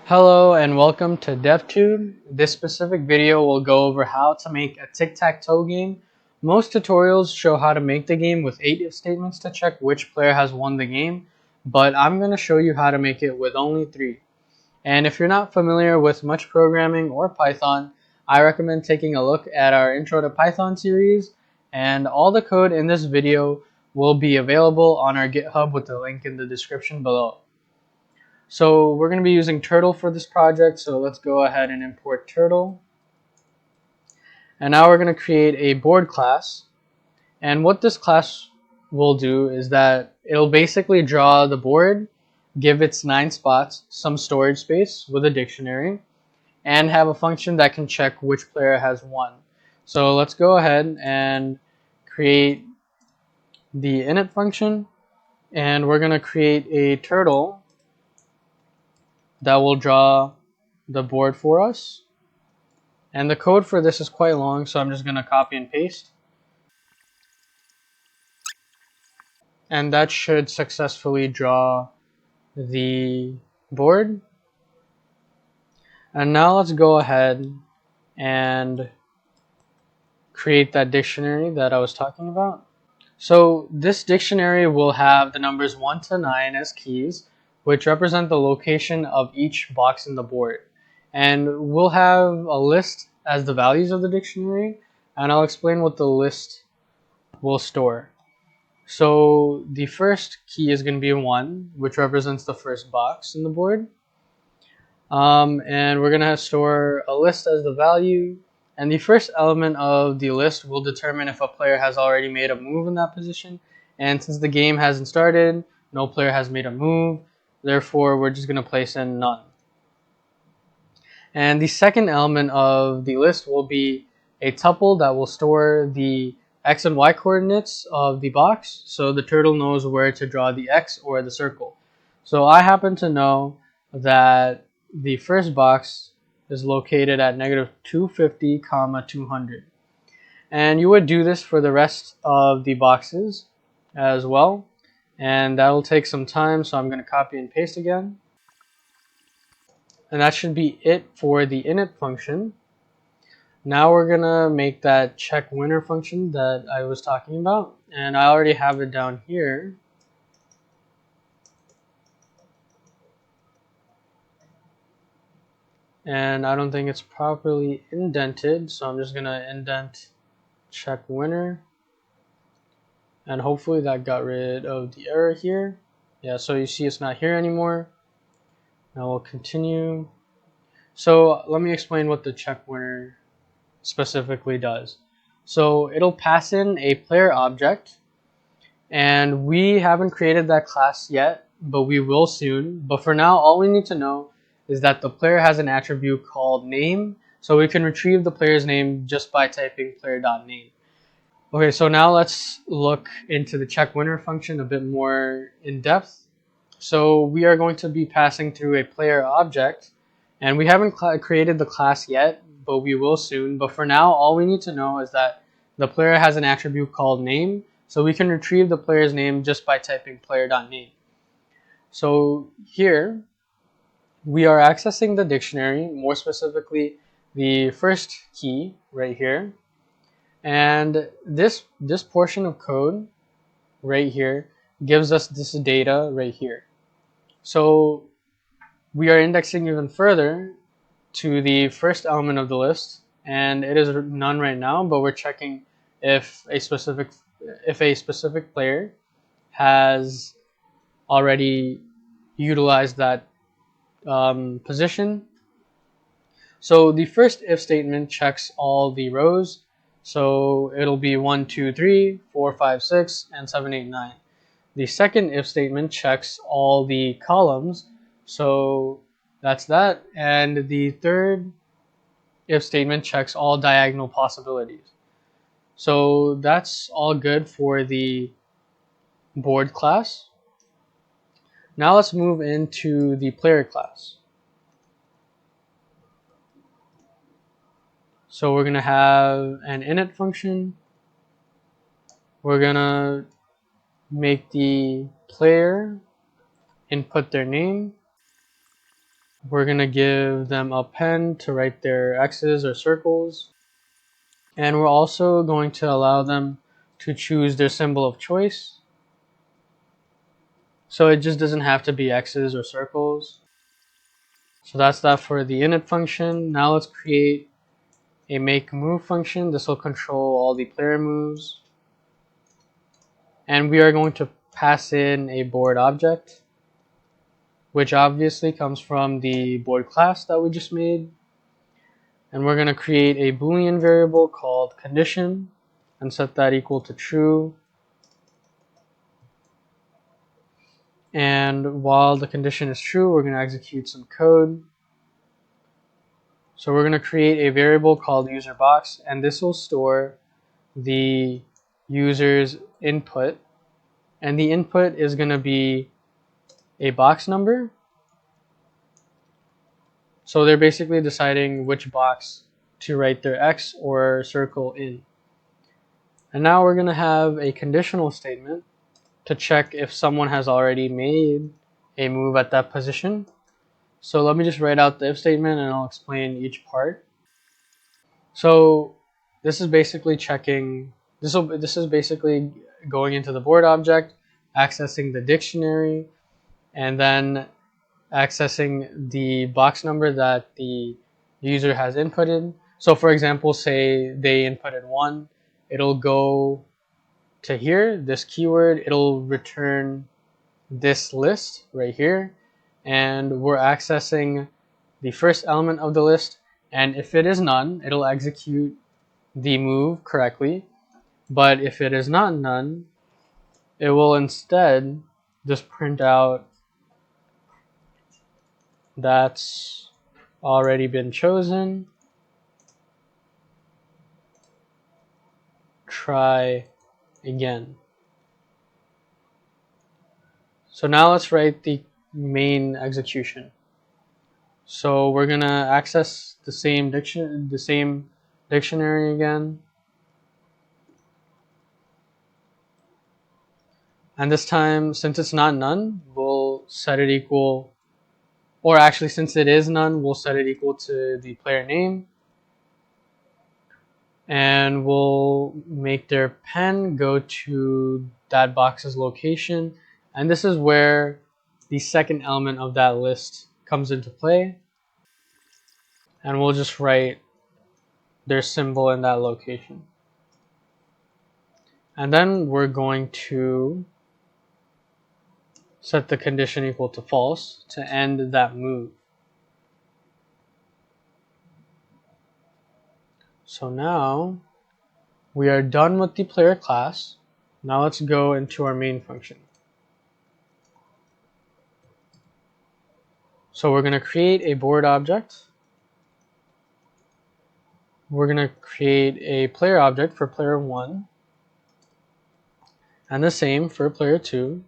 Hello and welcome to DevTube. This specific video will go over how to make a tic-tac-toe game. Most tutorials show how to make the game with 8 if statements to check which player has won the game, but I'm going to show you how to make it with only 3. And if you're not familiar with much programming or Python, I recommend taking a look at our Intro to Python series, and all the code in this video will be available on our GitHub with the link in the description below. So we're going to be using Turtle for this project, so let's go ahead and import Turtle. And now we're going to create a board class. And what this class will do is that it'll basically draw the board, give its 9 spots some storage space with a dictionary, and have a function that can check which player has won. So let's go ahead and create the init function, and we're going to create a turtle that will draw the board for us. And the code for this is quite long, so I'm just going to copy and paste. And that should successfully draw the board. And now let's go ahead and create that dictionary that I was talking about. So this dictionary will have the numbers 1 to 9 as keys, which represent the location of each box in the board. And we'll have a list as the values of the dictionary, and I'll explain what the list will store. So the first key is going to be 1, which represents the first box in the board. And we're going to store a list as the value. And the first element of the list will determine if a player has already made a move in that position. And since the game hasn't started, no player has made a move. Therefore, we're just going to place in none. And the second element of the list will be a tuple that will store the x and y coordinates of the box, so the turtle knows where to draw the x or the circle. So I happen to know that the first box is located at negative 250, 200. And you would do this for the rest of the boxes as well. And that will take some time, so I'm going to copy and paste again. And that should be it for the init function. Now we're going to make that check winner function that I was talking about. And I already have it down here. And I don't think it's properly indented, so I'm just going to indent check winner. And hopefully that got rid of the error here. Yeah, so you see it's not here anymore. Now we'll continue. So let me explain what the check winner specifically does. So it'll pass in a player object, and we haven't created that class yet, but we will soon. But for now, all we need to know is that the player has an attribute called name, so we can retrieve the player's name just by typing player.name. Okay, so now let's look into the check winner function a bit more in depth. So we are going to be passing through a player object, and we haven't created the class yet, but we will soon. But for now, all we need to know is that the player has an attribute called name, so we can retrieve the player's name just by typing player.name. So here, we are accessing the dictionary, more specifically the first key right here. And this portion of code right here gives us this data right here. So we are indexing even further to the first element of the list, and it is none right now, but we're checking if a specific player has already utilized that position. So the first if statement checks all the rows, so it'll be 1, 2, 3, 4, 5, 6, and 7, 8, 9. The second if statement checks all the columns, so that's that. And the third if statement checks all diagonal possibilities. So that's all good for the board class. Now let's move into the player class. So we're going to have an init function. We're going to make the player input their name. We're going to give them a pen to write their X's or circles. And we're also going to allow them to choose their symbol of choice. So it just doesn't have to be X's or circles. So that's that for the init function. Now let's create a make move function. This will control all the player moves. And we are going to pass in a board object, which obviously comes from the board class that we just made. And we're going to create a Boolean variable called condition and set that equal to true. And while the condition is true, we're going to execute some code. So we're going to create a variable called userBox, and this will store the user's input. And the input is going to be a box number. So they're basically deciding which box to write their X or circle in. And now we're going to have a conditional statement to check if someone has already made a move at that position. So let me just write out the if statement and I'll explain each part. So this is basically checking, this is basically going into the board object, accessing the dictionary, and then accessing the box number that the user has inputted. So for example, say they inputted 1, it'll go to here, this keyword, it'll return this list right here, and we're accessing the first element of the list, and if it is none, it'll execute the move correctly, but if it is not none, it will instead just print out that's already been chosen. Try again. So now let's write the main execution. So we're gonna access the same dictionary again, and this time, since it's not none, we'll set it equal, or actually since it is none, we'll set it equal to the player name, and we'll make their pen go to that box's location, and this is where the second element of that list comes into play, and we'll just write their symbol in that location. And then we're going to set the condition equal to false to end that move. So now we are done with the player class. Now let's go into our main function. So we're going to create a board object. We're going to create a player object for player 1 and the same for player 2.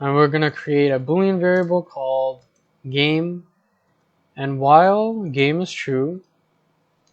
And we're going to create a Boolean variable called game, and while game is true,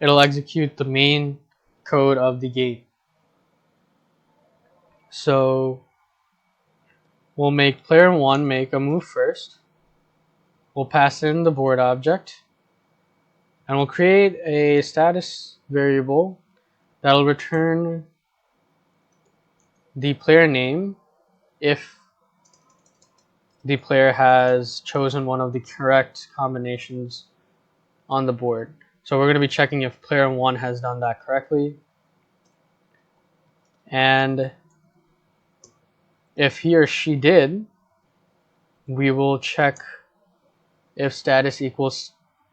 it'll execute the main code of the game. So we'll make player 1 make a move first. We'll pass in the board object, and we'll create a status variable that'll return the player name if the player has chosen one of the correct combinations on the board. So we're going to be checking if player 1 has done that correctly. And if he or she did, we will check if status equals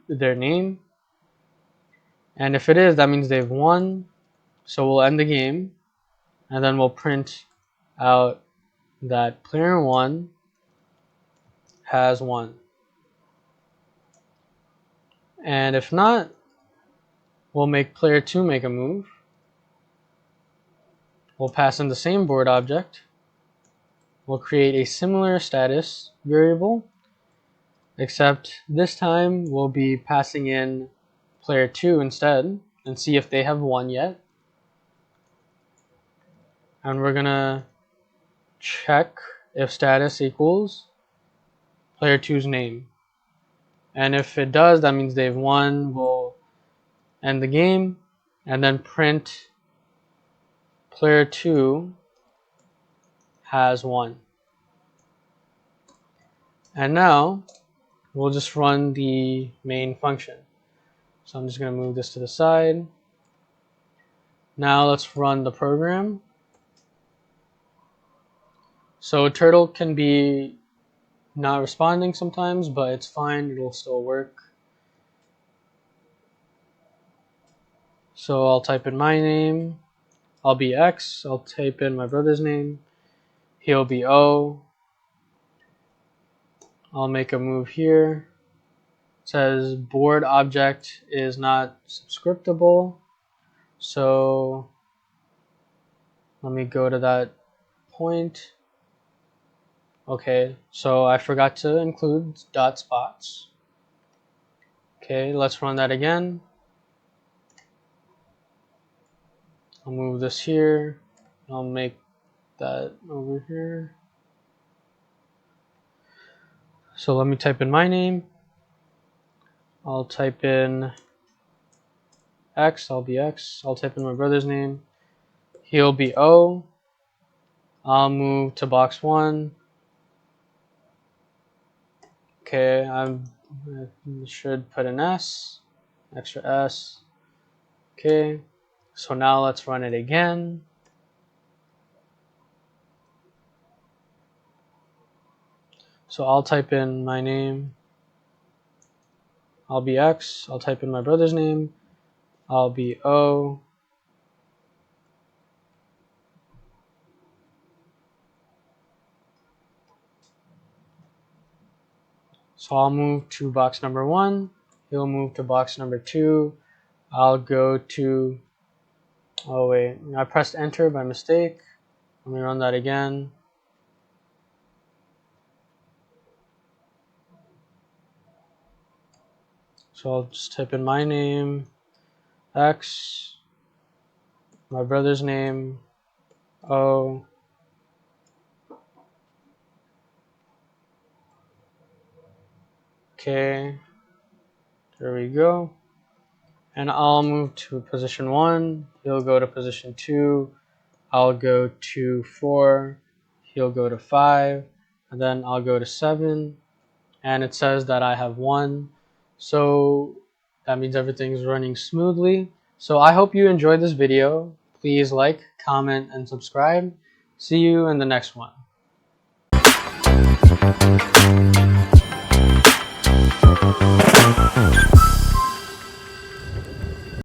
their name. And if it is, that means they've won. So we'll end the game, and then we'll print out that player 1 has won. And if not, we'll make player 2 make a move. We'll pass in the same board object. We'll create a similar status variable, except this time we'll be passing in player 2 instead and see if they have won yet. And we're gonna check if status equals player 2's name. And if it does, that means they've won. We'll end the game and then print player 2 has won. And now we'll just run the main function. So I'm just going to move this to the side. Now let's run the program. So Turtle can be not responding sometimes, but it's fine, it'll still work. So I'll type in my name, I'll be X, I'll type in my brother's name, he'll be O. I'll make a move here. It says board object is not subscriptable. So let me go to that point. Okay, so I forgot to include dot spots. Okay, let's run that again. I'll move this here. I'll make that over here. So let me type in my name. I'll type in X, I'll be X. I'll type in my brother's name. He'll be O. I'll move to box 1. Okay, I should put an S, extra S. Okay, so now let's run it again. So I'll type in my name. I'll be X. I'll type in my brother's name. I'll be O. So I'll move to box number 1. He'll move to box number 2. I'll go to, oh wait, I pressed enter by mistake. Let me run that again. So I'll just type in my name, X, my brother's name, O. Okay, there we go. And I'll move to position 1. He'll go to position 2. I'll go to 4. He'll go to 5. And then I'll go to 7. And it says that I have won. So that means everything's running smoothly. So I hope you enjoyed this video. Please like, comment, and subscribe. See you in the next one.